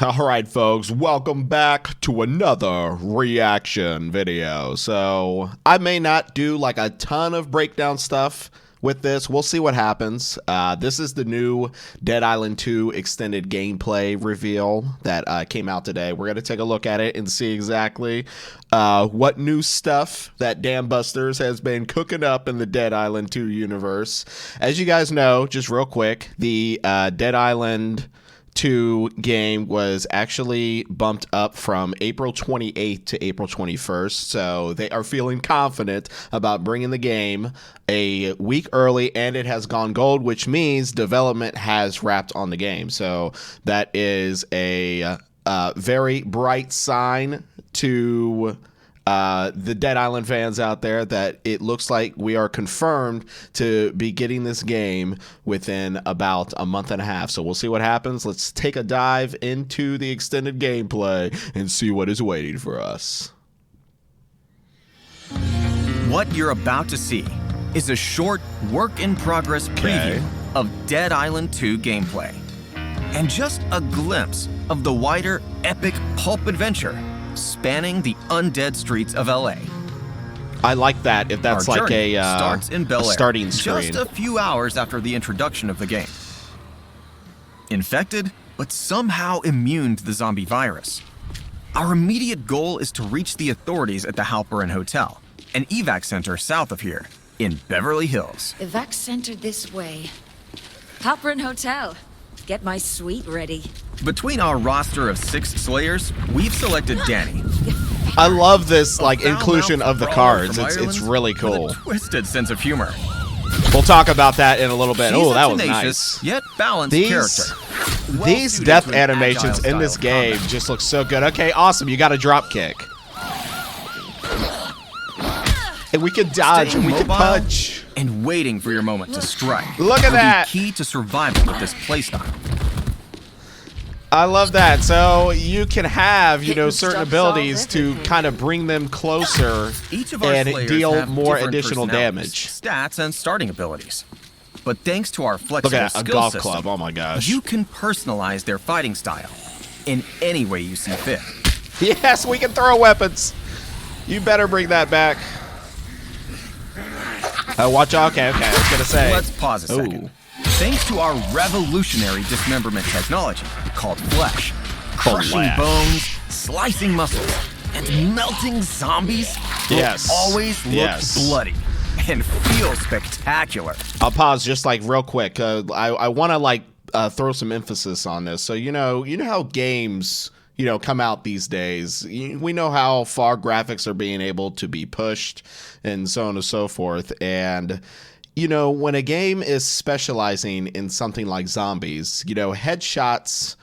Alright folks, welcome back to another reaction video. So, I may not do like a ton of breakdown stuff with this. We'll see what happens. This is the new Dead Island 2 extended gameplay reveal that came out today. We're going to take a look at it and see exactly what new stuff that Dambusters has been cooking up in the Dead Island 2 universe. As you guys know, just real quick, the Dead Island 2 game was actually bumped up from April 28th to April 21st, so they are feeling confident about bringing the game a week early, and it has gone gold, which means development has wrapped on the game. So that is a very bright sign to the Dead Island fans out there that it looks like we are confirmed to be getting this game within about a month and a half. So we'll see what happens. Let's take a dive into the extended gameplay and see what is waiting for us. What you're about to see is a short work-in-progress preview of Dead Island 2 gameplay, and just a glimpse of the wider epic pulp adventure spanning the undead streets of LA. I like that if that's Our like journey a starts in Bel Air, starting screen. just a few hours after the introduction of the game. Infected, but somehow immune to the zombie virus. Our immediate goal is to reach the authorities at the Halperin Hotel, an evac center south of here, in Beverly Hills. Evac center this way. Halperin Hotel. Get my suite ready. Between our roster of 6 Slayers, we've selected Danny. I love this like A inclusion foul-mouthed of the brawler cards. from It's Ireland really with cool. a twisted sense of humor. We'll talk about that in a little bit. She's Oh, a that was tenacious, nice. yet balanced These character. Well These suited death to an animations agile in this style of game combat. just look so good. Okay, awesome. You got a drop kick. And we can dodge Staying and we can mobile punch. and waiting for your moment to strike. Look at will be that. Key to survival with this playstyle. I love that. So you can have, you know, Hitting certain stuff abilities solves to everything. kind of bring them closer Each of our and Slayers deal have more different additional personalities, damage. stats, and starting abilities. But thanks to our Look flexible at that, a skill golf system, club. Oh my gosh. you can personalize their fighting style in any way you see fit. Yes, we can throw weapons. You better bring that back. Watch out. Okay, I was going to say. Let's pause a second. Ooh. Thanks to our revolutionary dismemberment technology called Flesh, crushing Flesh. bones, slicing muscles, and melting zombies will Yes. always look Yes. bloody and feel spectacular. I'll pause just like real quick. I want to like throw some emphasis on this. So you know how games come out these days. We know how far graphics are being able to be pushed, and so on and so forth. And when a game is specializing in something like zombies, headshots,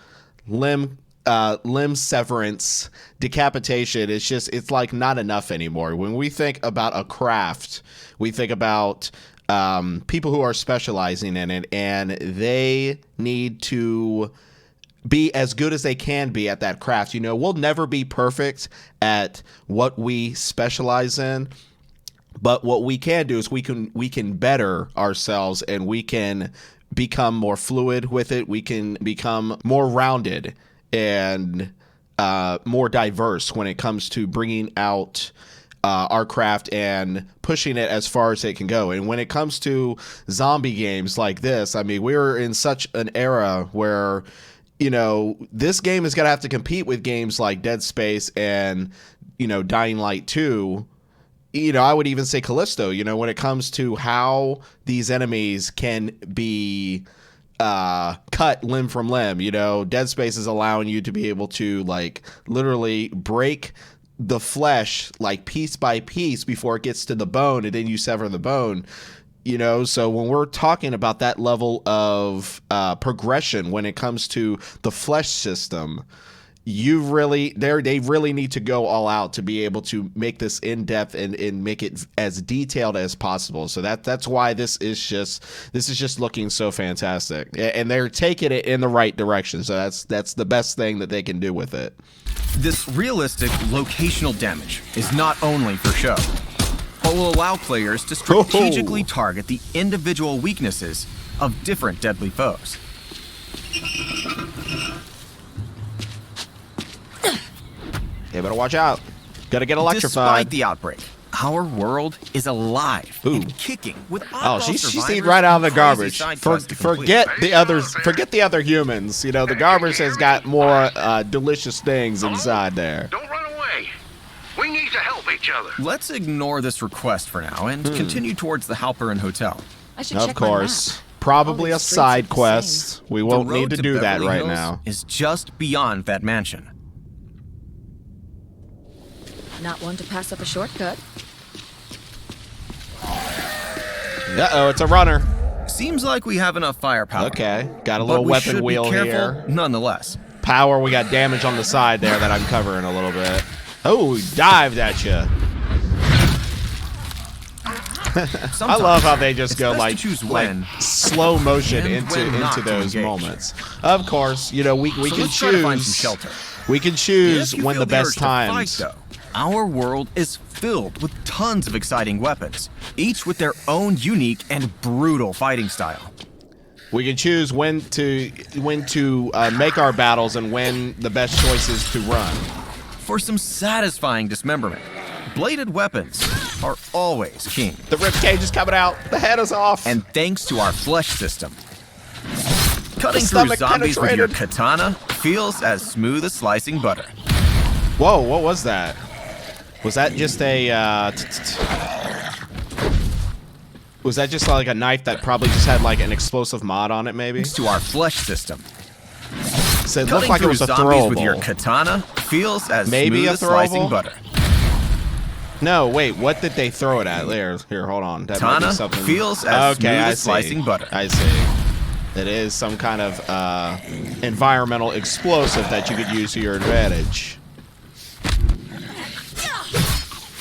limb severance, decapitation, it's like not enough anymore. When we think about a craft, we think about people who are specializing in it, and they need to be as good as they can be at that craft. We'll never be perfect at what we specialize in, but what we can do is we can better ourselves, and we can become more fluid with it. We can become more rounded and more diverse when it comes to bringing out our craft and pushing it as far as it can go. And when it comes to zombie games like this, I mean, we're in such an era where this game is going to have to compete with games like Dead Space and Dying Light 2. I would even say Callisto, when it comes to how these enemies can be cut limb from limb. Dead Space is allowing you to be able to like literally break the flesh like piece by piece before it gets to the bone, and then you sever the bone. So when we're talking about that level of progression when it comes to the flesh system, they really need to go all out to be able to make this in depth and make it as detailed as possible. So that's why this is just looking so fantastic, and they're taking it in the right direction. So that's the best thing that they can do with it. This realistic locational damage is not only for show, but will allow players to strategically target the individual weaknesses of different deadly foes. You better watch out. Gonna get electrified. Despite the outbreak, our world is alive Ooh. and kicking with Oh, she's survivors eating right out of the and garbage. crazy side quests to complete. Forget the others. Forget the other humans. You know, the garbage has got more delicious things inside there. Don't run away. We need to help each other. Let's ignore this request for now and continue towards the Halperin Hotel. I should Of check my course. map. Probably All a these streets side are the quest. We won't The road need to do that Beverly right Hills now. is just beyond that mansion. Not one to pass up a shortcut. Uh-oh, it's a runner. Seems like we have enough firepower. Okay, got a But little we weapon should wheel be careful here. nonetheless. Power, we got damage on the side there that I'm covering a little bit. Oh, he dived at you. I love how they just it's go best like, to choose like when slow motion and into when not to those engage. moments. Of course, you know, we So can let's try to find some choose. shelter. We can choose If you when feel the best urge to fight, times. though, our world is filled with tons of exciting weapons, each with their own unique and brutal fighting style. We can choose when to make our battles and when the best choice is to run. For some satisfying dismemberment, bladed weapons are always king. The rib cage is coming out. The head is off. And thanks to our flesh system, cutting The through stomach zombies with your penetrated. katana feels as smooth as slicing butter. Whoa, what was that? Was that just a was that just like a knife that probably just had like an explosive mod on it maybe? Thanks to our flesh system, So it looked cutting like it through was a zombies with your throwable. katana feels as Maybe smooth a as slicing throwable? butter. No, wait, what did they throw it at? Here, hold on. That might be Katana something. feels as okay, smooth I as see. slicing butter. I see. It is some kind of environmental explosive that you could use to your advantage.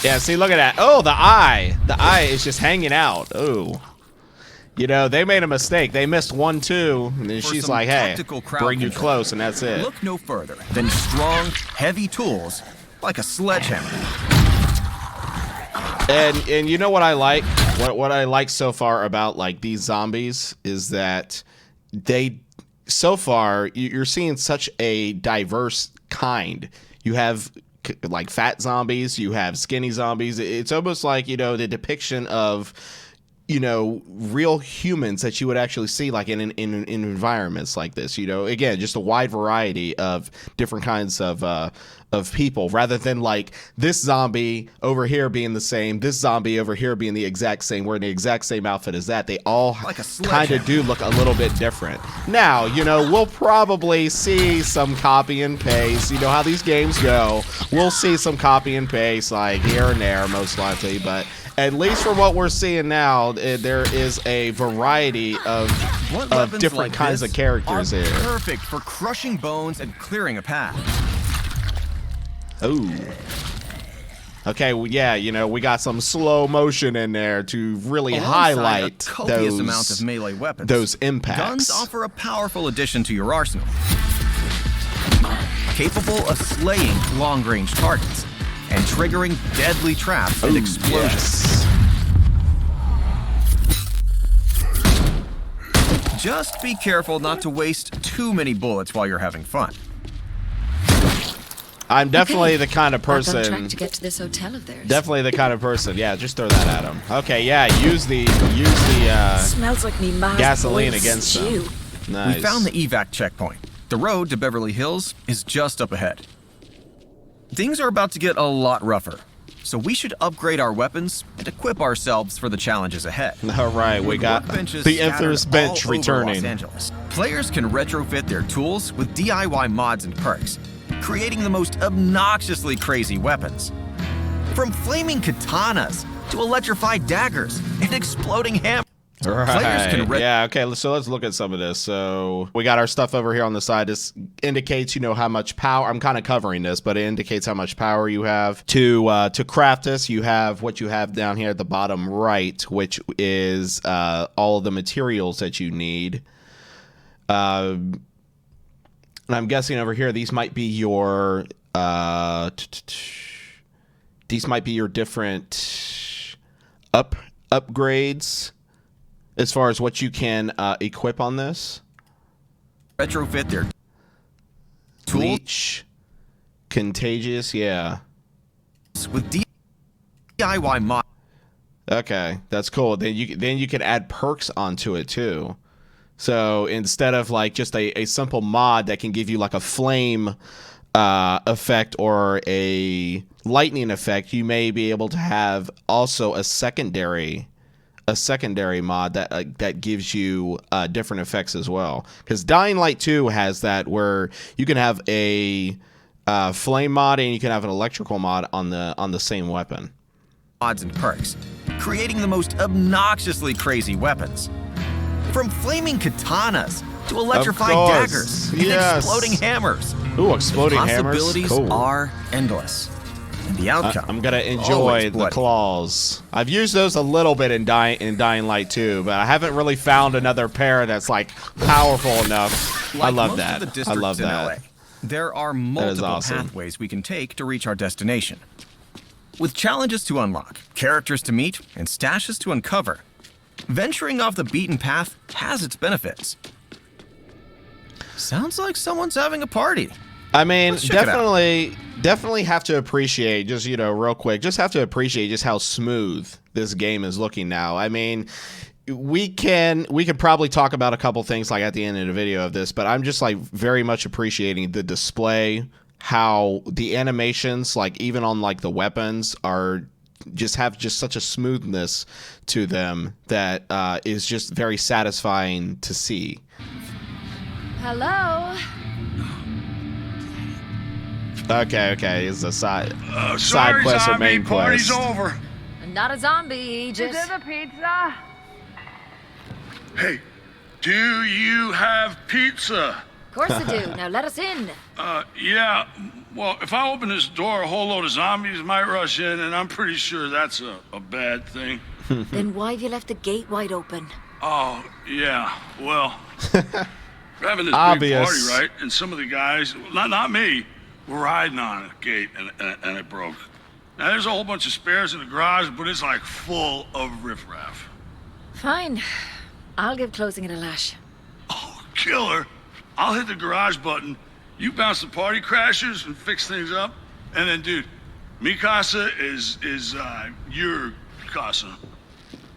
Yeah, see, look at that. Oh, the eye. The eye is just hanging out. Oh. You know, they made a mistake. They missed 1, 2, and then For she's some like, hey, tactical crowd bring you control, close, and that's it. Look no further than strong, heavy tools like a sledgehammer. And you know what I like? What I like so far about like these zombies is that they so far you're seeing such a diverse kind. You have like fat zombies, you have skinny zombies. It's almost like, you know, the depiction of, you know, real humans that you would actually see like in environments like this. You know, again, just a wide variety of different kinds of people, rather than like this zombie over here being the same, this zombie over here being the exact same, wearing the exact same outfit as that. They all Like a kind of do look a little bit different. Now, you know, we'll probably see some copy and paste. You know how these games go. We'll see some copy and paste like here and there, most likely, but at least for what we're seeing now, there is a variety of Weapons different like kinds this of characters are here. perfect for crushing bones and clearing a path. Ooh. Okay, well, yeah, you know, we got some slow motion in there to really Alongside highlight a copious those amount of melee weapons, those impacts. Guns offer a powerful addition to your arsenal, capable of slaying long-range targets and triggering deadly traps and Ooh, explosions. yes. Just be careful not to waste too many bullets while you're having fun. I'm definitely the kind of Back on person. track to get to this hotel of theirs. Definitely the kind of person. Yeah, just throw that at him. Okay, yeah, use the Smells like me ma's gasoline boiled against stew. them. Nice. We found the evac checkpoint. The road to Beverly Hills is just up ahead. Things are about to get a lot rougher, so we should upgrade our weapons and equip ourselves for the challenges ahead. All right, we got Workbenches the scattered infamous bench all over Los returning. Angeles. Players can retrofit their tools with DIY mods and perks, creating the most obnoxiously crazy weapons. From flaming katanas to electrified daggers and exploding hammers. Players can Right. Yeah, okay, so let's look at some of this. So we got our stuff over here on the side. This indicates, you know, how much power. I'm kind of covering this, but it indicates how much power you have. To craft this, you have what you have down here at the bottom right, which is all of the materials that you need. And I'm guessing over here, these might be your these might be your different upgrades as far as what you can equip on this. Retrofit their tools. Leech, Contagious, yeah. With DIY mod. Okay, that's cool. Then you can add perks onto it too. So instead of like just a simple mod that can give you like a flame effect or a lightning effect, you may be able to have also a secondary mod that gives you different effects as well. Because Dying Light 2 has that where you can have a flame mod and you can have an electrical mod on the same weapon. Mods and perks, creating the most obnoxiously crazy weapons. From flaming katanas to electrified daggers and exploding hammers. Ooh, exploding hammers. Possibilities Cool. are endless. And the outcome. I'm gonna enjoy the claws. I've used those a little bit in Dying Light 2, but I haven't really found another pair that's like powerful enough. Like I love most that. Of the I love districts in that. LA, there are multiple awesome. pathways we can take to reach our destination. With challenges to unlock, characters to meet, and stashes to uncover, venturing off the beaten path has its benefits. Sounds like someone's having a party. I mean, Let's check it out. definitely have to appreciate, just, real quick, just have to appreciate just how smooth this game is looking now. I mean, we could probably talk about a couple things like at the end of the video of this, but I'm just like very much appreciating the display, how the animations, like even on like the weapons, are have such a smoothness to them that is just very satisfying to see. Hello? Okay, it's a side Sorry, quest or zombie, main party's quest. over. Not a zombie, just... Is it a pizza? Hey, do you have pizza? Of course I do. Now let us in. Yeah. Well, if I open this door, a whole load of zombies might rush in, and I'm pretty sure that's a bad thing. Then why have you left the gate wide open? Oh, yeah. Well, we're having this Obvious. big party, right? And some of the guys, not me, were riding on a gate, and it broke. Now, there's a whole bunch of spares in the garage, but it's like full of riffraff. Fine. I'll give closing it a lash. Oh, killer. I'll hit the garage button. You bounce the party crashers and fix things up. And then, dude, mi casa is your casa.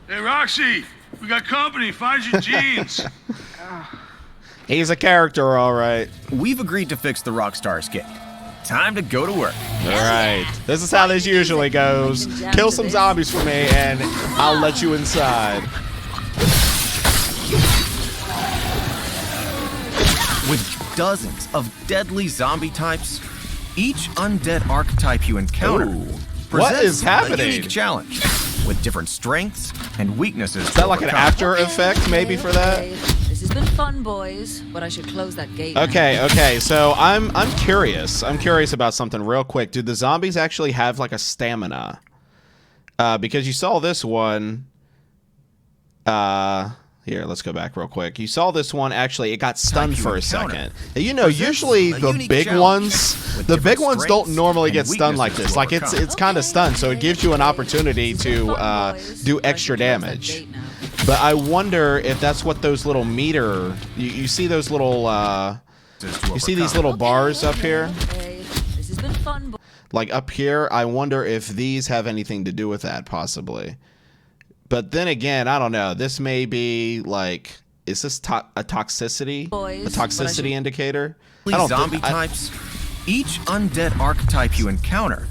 Hey, Roxy, we got company. Find your jeans. He's a character, all right. We've agreed to fix the Rockstar's gate. Time to go to work. All right. This is how this usually goes. Kill some zombies for me, and I'll let you inside. With dozens of deadly zombie types, each undead archetype you encounter Ooh. presents What is happening? a unique challenge with different strengths and weaknesses. Is that like an after effect maybe for that? Okay. This has been fun, boys, but I should close that gate. now. Okay. So I'm curious. I'm curious about something real quick. Do the zombies actually have like a stamina? Because you saw this one. Here, let's go back real quick. You saw this one actually. It got stunned for a second. And, usually the big ones, don't normally get stunned like this. Like it's kind of stunned, so it gives you an opportunity to do extra damage. But I wonder if that's what those little meter. You see those little. You see these little bars up here. Okay. This has been fun, Like up here, I wonder if these have anything to do with that, possibly. But then again, I don't know. This may be like, is this a toxicity? Boys, A toxicity indicator? Zombie types, each undead archetype you encounter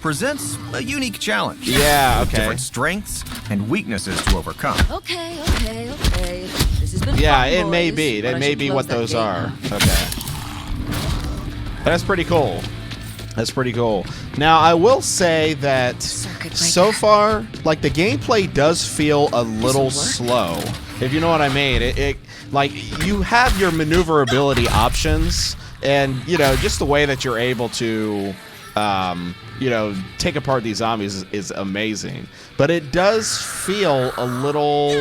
presents a unique challenge. Yeah, with okay. different strengths and weaknesses to overcome. Okay. This has been Yeah, fun, it may boys, be. but That I may should be close what that those gate are. now. Okay. That's pretty cool. That's pretty cool. Now, I will say that Circuit so breaker. far, like, the gameplay does feel a little slow, if you know what I mean. It like, you have your maneuverability options, and, just the way that you're able to, take apart these zombies is amazing. But it does feel a little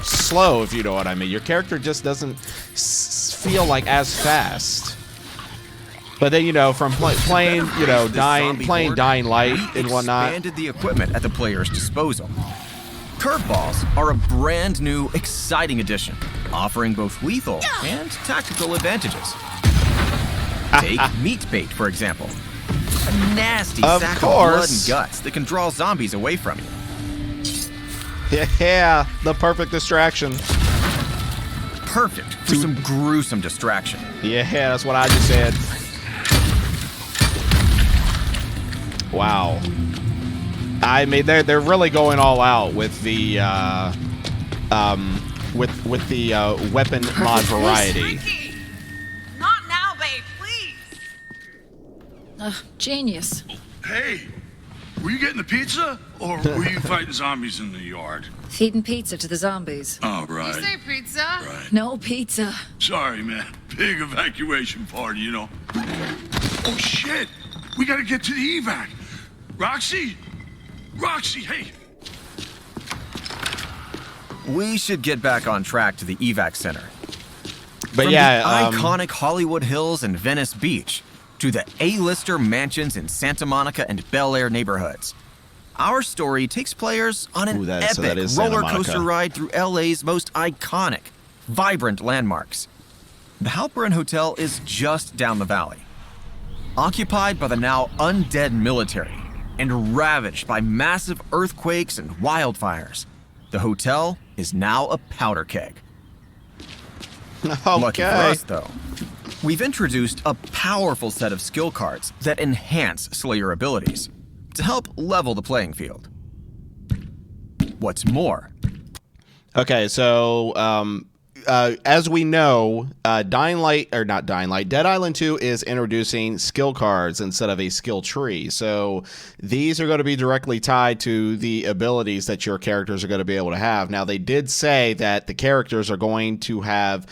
slow, if you know what I mean. Your character just doesn't feel like as fast. But then, from playing, Dying Light and whatnot. Expanded the equipment at the player's disposal. Curveballs are a brand new, exciting addition, offering both lethal and tactical advantages. Take meat bait, for example. A nasty Of sack of blood course. and guts that can draw zombies away from you. Yeah, the perfect distraction. Perfect for some gruesome distraction. Yeah, that's what I just said. Wow. I mean, they're really going all out with the weapon mod variety. Ricky! Not now, babe, please! Genius. Hey, were you getting the pizza or were you fighting zombies in the yard? Feeding pizza to the zombies. Oh, right. You say pizza? Right. No pizza. Sorry, man. Big evacuation party, you know. Oh, shit. We gotta get to the evac. Roxy? Roxy, hey. We should get back on track to the evac center. But From yeah, the iconic Hollywood Hills and Venice Beach to the A-lister mansions in Santa Monica and Bel Air neighborhoods, our story takes players on an Ooh, that epic is Santa roller Monica. coaster ride through LA's most iconic, vibrant landmarks. The Halperin Hotel is just down the valley. Occupied by the now undead military and ravaged by massive earthquakes and wildfires, the hotel is now a powder keg. Lucky for okay. us, though, we've introduced a powerful set of skill cards that enhance Slayer abilities to help level the playing field. What's more, Okay, so as we know, Dead Island 2 is introducing skill cards instead of a skill tree. So these are going to be directly tied to the abilities that your characters are going to be able to have. Now, they did say that the characters are going to have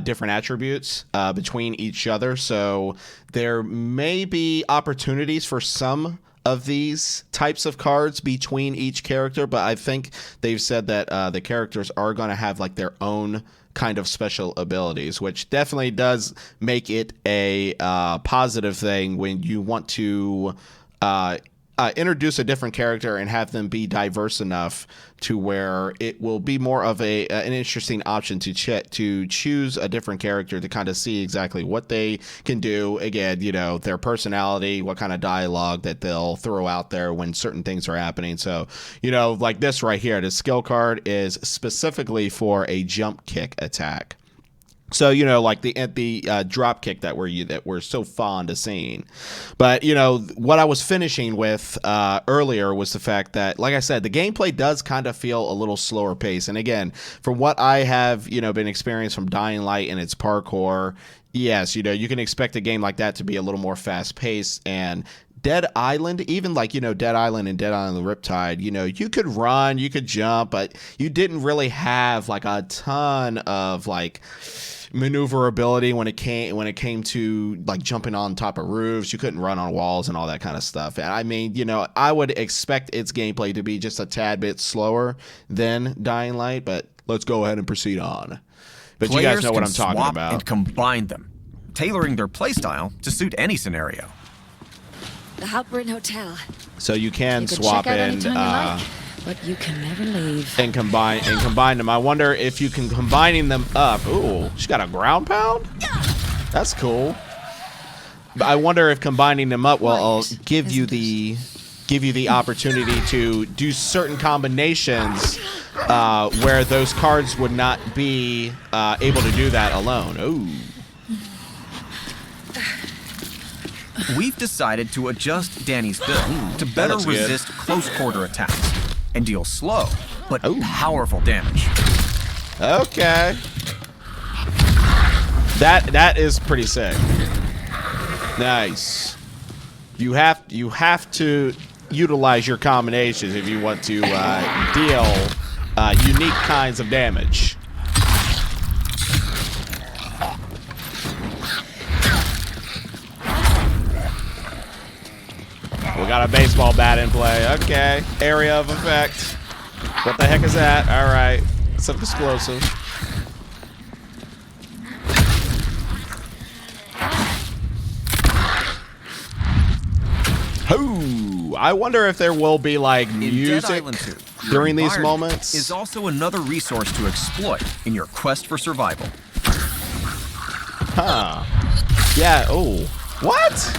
different attributes between each other. So there may be opportunities for some of these types of cards between each character, but I think they've said that the characters are going to have like their own kind of special abilities, which definitely does make it a positive thing when you want to introduce a different character and have them be diverse enough to where it will be more of an interesting option to choose a different character to kind of see exactly what they can do. Again, you know, their personality, what kind of dialogue that they'll throw out there when certain things are happening. So, you know, like this right here, the skill card is specifically for a jump kick attack. So, you know, like the drop kick that we're so fond of seeing. But, you know, what I was finishing with earlier was the fact that, like I said, the gameplay does kind of feel a little slower pace. And again, from what I have, you know, been experienced from Dying Light and its parkour, yes, you know, you can expect a game like that to be a little more fast paced. And Dead Island, even like, you know, Dead Island and Dead Island Riptide, you know, you could run, you could jump, but you didn't really have like a ton of like maneuverability when it came to like jumping on top of roofs. You couldn't run on walls and all that kind of stuff. And I mean, you know, I would expect its gameplay to be just a tad bit slower than Dying Light, but let's go ahead and proceed on. But you guys know what I'm talking swap about. and combine them, tailoring their playstyle to suit any scenario. The Halperin Hotel. So you can You can swap check out and anytime you like, but you can never leave. and combine them. I wonder if you can combining them up. Ooh, she's got a ground pound? That's cool. But I wonder if combining them up will give you the opportunity to do certain combinations where those cards would not be able to do that alone. Ooh. We've decided to adjust Danny's build to better looks good. resist close quarter attacks and deal slow but Ooh. powerful damage. Okay. That is pretty sick. Nice. You have to utilize your combinations if you want to deal unique kinds of damage. We got a baseball bat in play. Okay. Area of effect. What the heck is that? All right. Some explosive. Ooh, I wonder if there will be like In Dead music Island 2, your during these environment moments. is also another resource to exploit in your quest for survival. Huh. Yeah. Oh. What?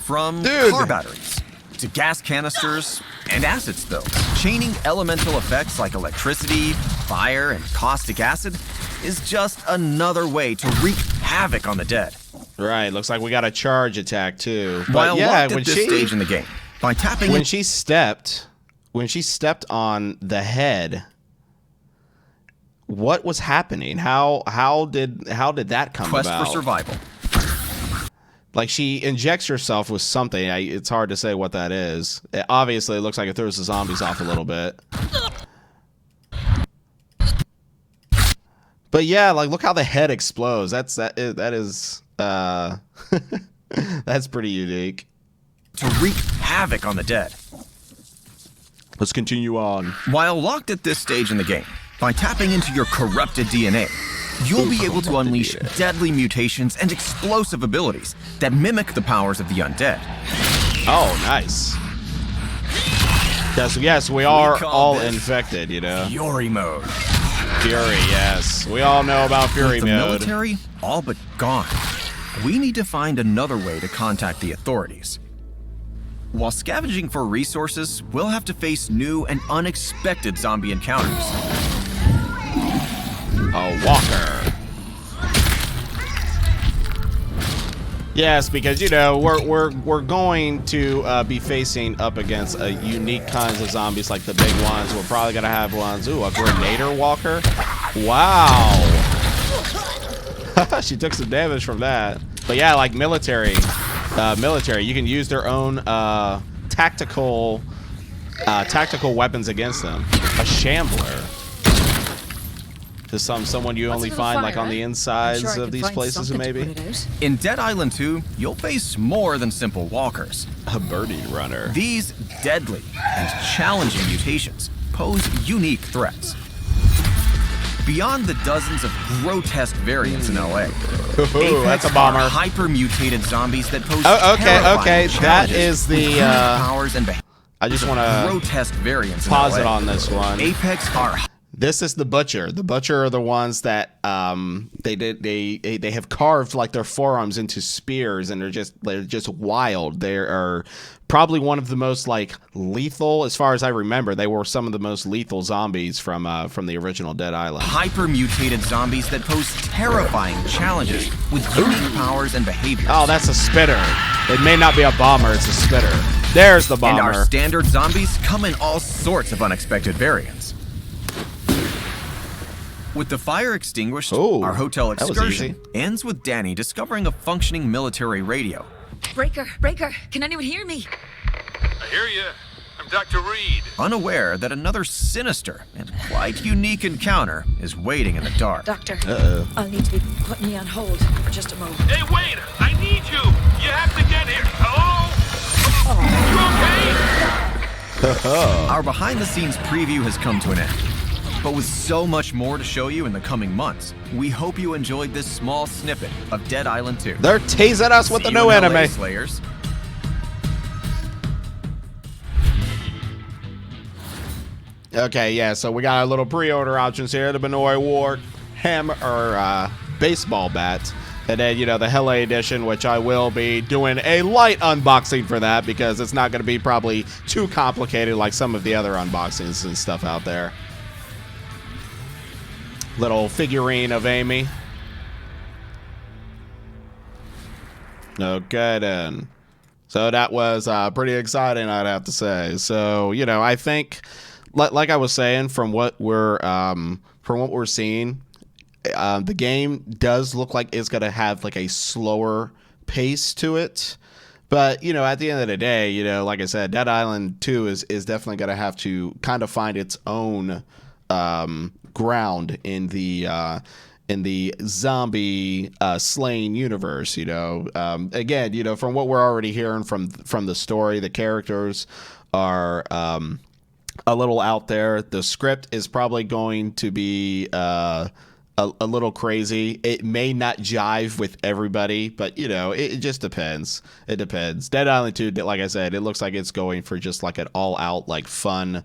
from Dude. car batteries to gas canisters and acid spills. Chaining elemental effects like electricity, fire, and caustic acid is just another way to wreak havoc on the dead. Right, looks like we got a charge attack too. But While yeah, locked when at this she stage in the game, by tapping when in she stepped on the head, what was happening? How did that come Quest about? for Survival, Like she injects herself with something. It's hard to say what that is. Obviously, it looks like it throws the zombies off a little bit. But yeah, like look how the head explodes. That is that's pretty unique. to wreak havoc on the dead. Let's continue on. While locked at this stage in the game, by tapping into your corrupted DNA, you'll be able to unleash deadly mutations and explosive abilities that mimic the powers of the undead. Oh, nice. Yes, we are call all this infected, you know. Fury mode. Fury, yes. We all know about Fury With the mode. military all but gone, we need to find another way to contact the authorities. While scavenging for resources, we'll have to face new and unexpected zombie encounters. A walker. Yes, because you know we're going to be facing up against unique kinds of zombies, like the big ones. We're probably gonna have ones. Ooh, a Grenader walker. Wow. She took some damage from that. But yeah, like military, you can use their own tactical weapons against them. A shambler. Just someone you only find like on the insides of these places, maybe. In Dead Island 2, you'll face more than simple walkers. A birdie runner. These deadly and challenging mutations pose unique threats. Beyond the dozens of grotesque variants in LA, Ooh, that's a bomber. are hyper-mutated zombies that pose Oh, okay. terrifying That challenges is the. with unique powers and I just want to grotesque variants in pause LA. it on this one. Apex are This is the butcher. The butcher are the ones that they have carved like their forearms into spears, and they're just wild. They are probably one of the most like lethal, as far as I remember. They were some of the most lethal zombies from the original Dead Island. hyper-mutated zombies that pose terrifying challenges with unique powers and behaviors. Oh, that's a spitter. It may not be a bomber. It's a spitter. There's the And bomber. our standard zombies come in all sorts of unexpected variants. With the fire extinguished, Ooh, our hotel that was excursion easy. ends with Danny discovering a functioning military radio. Breaker, can anyone hear me? I hear you. I'm Dr. Reed. Unaware that another sinister and quite unique encounter is waiting in the dark. Doctor, Uh-oh. I'll need to be putting me on hold for just a moment. Hey, wait! I need you! You have to get here! Hello? You okay? Our behind-the-scenes preview has come to an end. But with so much more to show you in the coming months, we hope you enjoyed this small snippet of Dead Island 2. They're teasing us with See the you new in LA, anime. Slayers. Okay, yeah, so we got a little pre-order options here. The Benoit War hammer or baseball bat. And then, you know, the Hele edition, which I will be doing a light unboxing for that because it's not going to be probably too complicated like some of the other unboxings and stuff out there. Little figurine of Amy. Okay, then. So that was pretty exciting, I'd have to say. So, you know, I think, like I was saying, from what we're seeing, the game does look like it's gonna have like a slower pace to it. But, you know, at the end of the day, you know, like I said, Dead Island 2 is definitely gonna have to kind of find its own ground in the zombie slaying universe. You know, again, you know, from what we're already hearing from the story, the characters are a little out there. The script is probably going to be a little crazy. It may not jive with everybody, but you know, it just depends. It depends. Dead Island 2, like I said, it looks like it's going for just like an all-out like fun,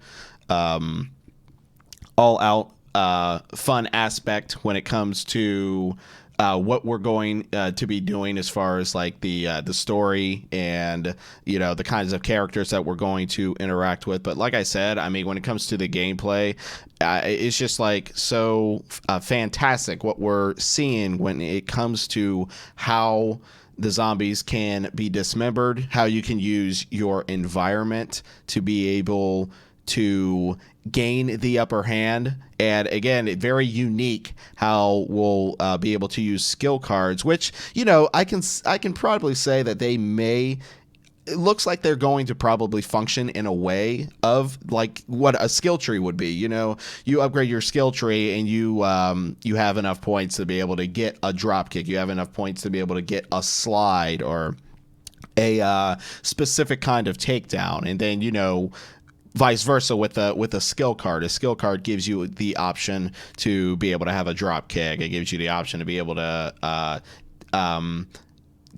fun aspect when it comes to what we're going to be doing as far as like the story and the kinds of characters that we're going to interact with. But like I said, I mean, when it comes to the gameplay, it's just like so fantastic what we're seeing when it comes to how the zombies can be dismembered, how you can use your environment to be able to gain the upper hand. And again, very unique how we'll be able to use skill cards, which I can probably say that they may. It looks like they're going to probably function in a way of like what a skill tree would be. You upgrade your skill tree and you have enough points to be able to get a drop kick. You have enough points to be able to get a slide or a specific kind of takedown, and then vice versa with a skill card. A skill card gives you the option to be able to have a drop kick. It gives you the option to be able to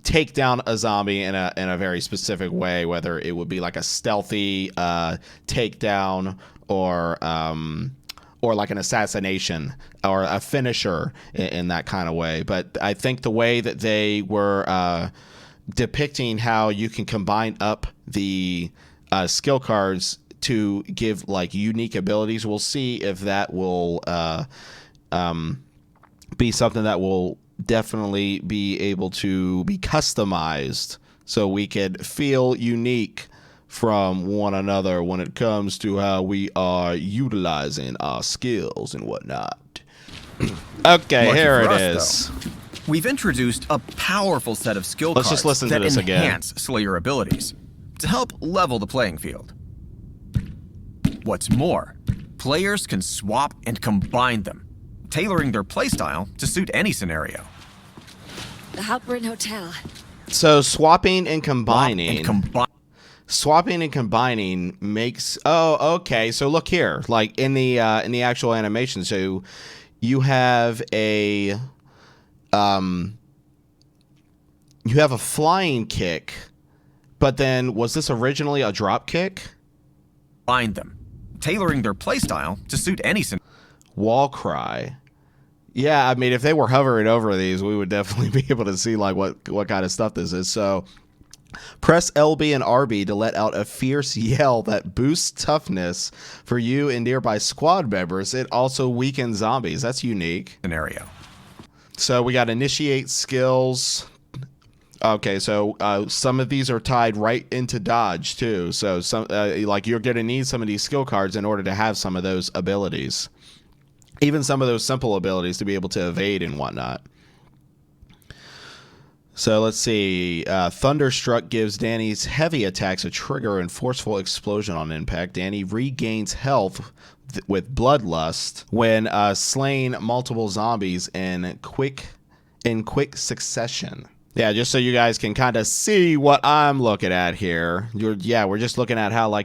take down a zombie in a very specific way, whether it would be like a stealthy takedown or like an assassination or a finisher in that kind of way. But I think the way that they were depicting how you can combine up the skill cards to give like unique abilities, we'll see if that will be something that will definitely be able to be customized so we could feel unique from one another when it comes to how we are utilizing our skills and whatnot. Okay, Lucky here for it us, is. though, we've introduced a powerful set of skill Let's cards just listen to that this again. enhance Slayer abilities to help level the playing field. What's more, players can swap and combine them, tailoring their playstyle to suit any scenario. The Halperin Hotel. So swapping and combining. Swapping and combining makes. Oh, okay. So look here, like in the actual animation. So you have a flying kick, but then was this originally a drop kick? Bind them, tailoring their playstyle to suit any scenario. Wall cry. Yeah, I mean, if they were hovering over these, we would definitely be able to see like what kind of stuff this is. So press LB and RB to let out a fierce yell that boosts toughness for you and nearby squad members. It also weakens zombies. That's unique. Scenario. So we got initiate skills. Okay, so some of these are tied right into dodge too. So some like you're going to need some of these skill cards in order to have some of those abilities. Even some of those simple abilities to be able to evade and whatnot. So let's see. Thunderstruck gives Danny's heavy attacks a trigger and forceful explosion on impact. Danny regains health with Bloodlust when slaying multiple zombies in quick succession. Yeah, just so you guys can kind of see what I'm looking at here. We're just looking at how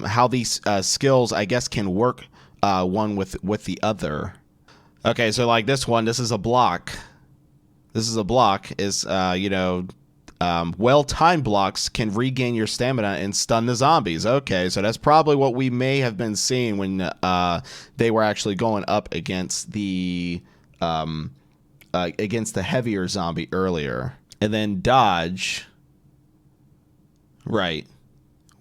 how these skills, I guess, can work one with the other. Okay, so like this one, this is a block. Well-timed blocks can regain your stamina and stun the zombies. Okay, so that's probably what we may have been seeing when they were actually going up against the heavier zombie earlier. And then dodge. Right.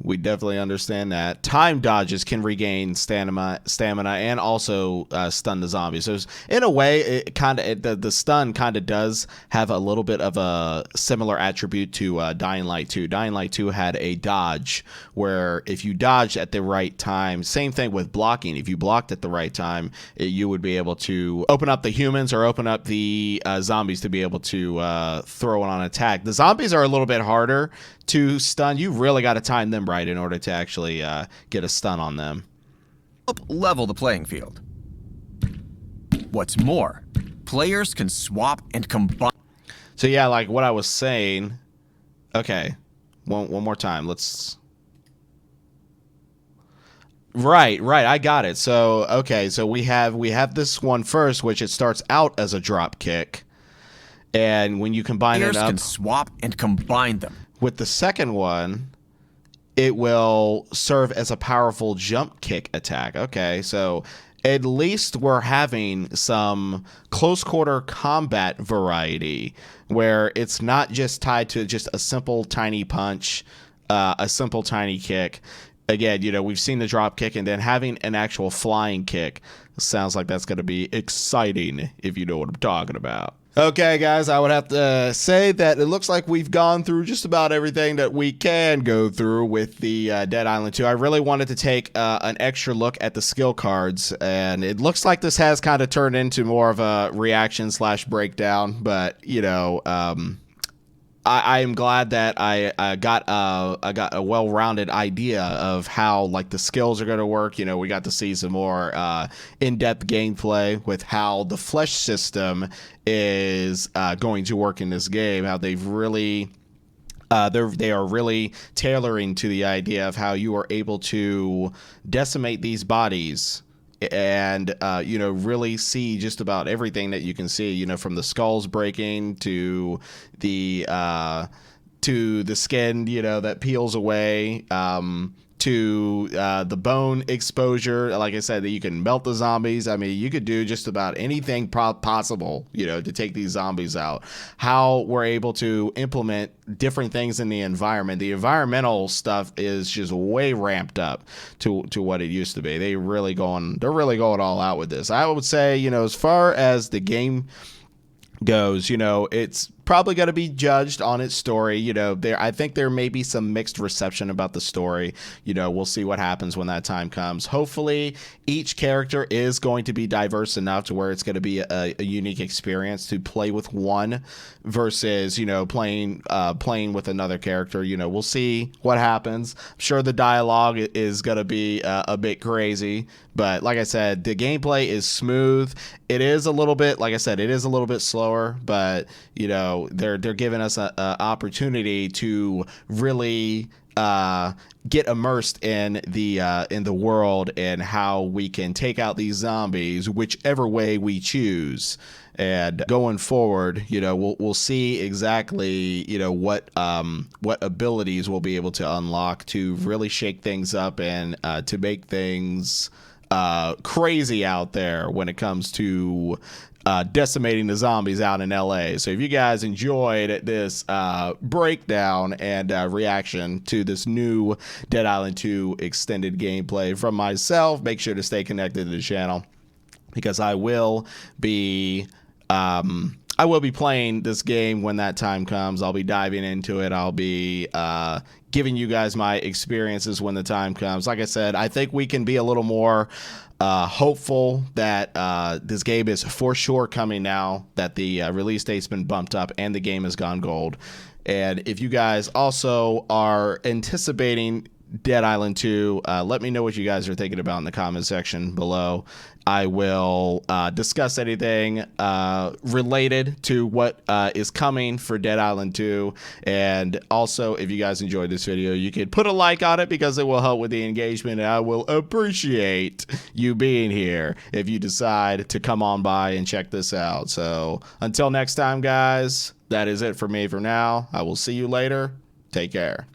We definitely understand that. Time dodges can regain stamina and also stun the zombies. So in a way, it the stun kind of does have a little bit of a similar attribute to Dying Light 2. Dying Light 2 had a dodge where if you dodged at the right time, same thing with blocking. If you blocked at the right time, you would be able to open up the humans or open up the zombies to be able to throw it on attack. The zombies are a little bit harder to stun. You really got to time them right in order to actually get a stun on them. Help level the playing field. What's more, players can swap and combine. So yeah, like what I was saying. Okay, one more time. Let's. Right. I got it. So okay, so we have this one first, which it starts out as a drop kick, and when you combine Players it up, can swap and combine them. with the second one, it will serve as a powerful jump kick attack. Okay, so at least we're having some close quarter combat variety where it's not just tied to just a simple tiny punch, a simple tiny kick. Again, you know, we've seen the drop kick, and then having an actual flying kick sounds like that's going to be exciting, if you know what I'm talking about. Okay, guys, I would have to say that it looks like we've gone through just about everything that we can go through with the Dead Island 2. I really wanted to take an extra look at the skill cards, and it looks like this has kind of turned into more of a reaction / breakdown, but, you know, I am glad that I got a well-rounded idea of how like the skills are going to work. You know, we got to see some more in-depth gameplay with how the flesh system is going to work in this game. How they've really they are really tailoring to the idea of how you are able to decimate these bodies. And, you know, really see just about everything that you can see, you know, from the skulls breaking to the skin, you know, that peels away, to the bone exposure. Like I said, that you can melt the zombies. I mean, you could do just about anything possible, you know, to take these zombies out. How we're able to implement different things in the environment. The environmental stuff is just way ramped up to what it used to be. They're really going all out with this. I would say, you know, as far as the game goes, you know, it's probably going to be judged on its story. You know, I think there may be some mixed reception about the story. You know, we'll see what happens when that time comes. Hopefully each character is going to be diverse enough to where it's going to be a unique experience to play with one versus, you know, playing with another character. You know, we'll see what happens. I'm sure the dialogue is going to be a bit crazy, but like I said, the gameplay is smooth. It is a little bit, like I said, it is a little bit slower, but you know, they're giving us an opportunity to really get immersed in the world and how we can take out these zombies whichever way we choose. And going forward, you know, we'll see exactly, you know, what abilities we'll be able to unlock to really shake things up and to make things crazy out there when it comes to decimating the zombies out in LA. So if you guys enjoyed this breakdown and reaction to this new Dead Island 2 extended gameplay from myself, make sure to stay connected to the channel because I will be playing this game when that time comes. I'll be diving into it. I'll be giving you guys my experiences when the time comes. Like I said, I think we can be a little more hopeful that this game is for sure coming now that the release date's been bumped up and the game has gone gold. And if you guys also are anticipating Dead Island 2, let me know what you guys are thinking about in the comment section below. I will discuss anything related to what is coming for Dead Island 2. And also, if you guys enjoyed this video, you could put a like on it because it will help with the engagement. And I will appreciate you being here if you decide to come on by and check this out. So until next time, guys, that is it for me for now. I will see you later. Take care.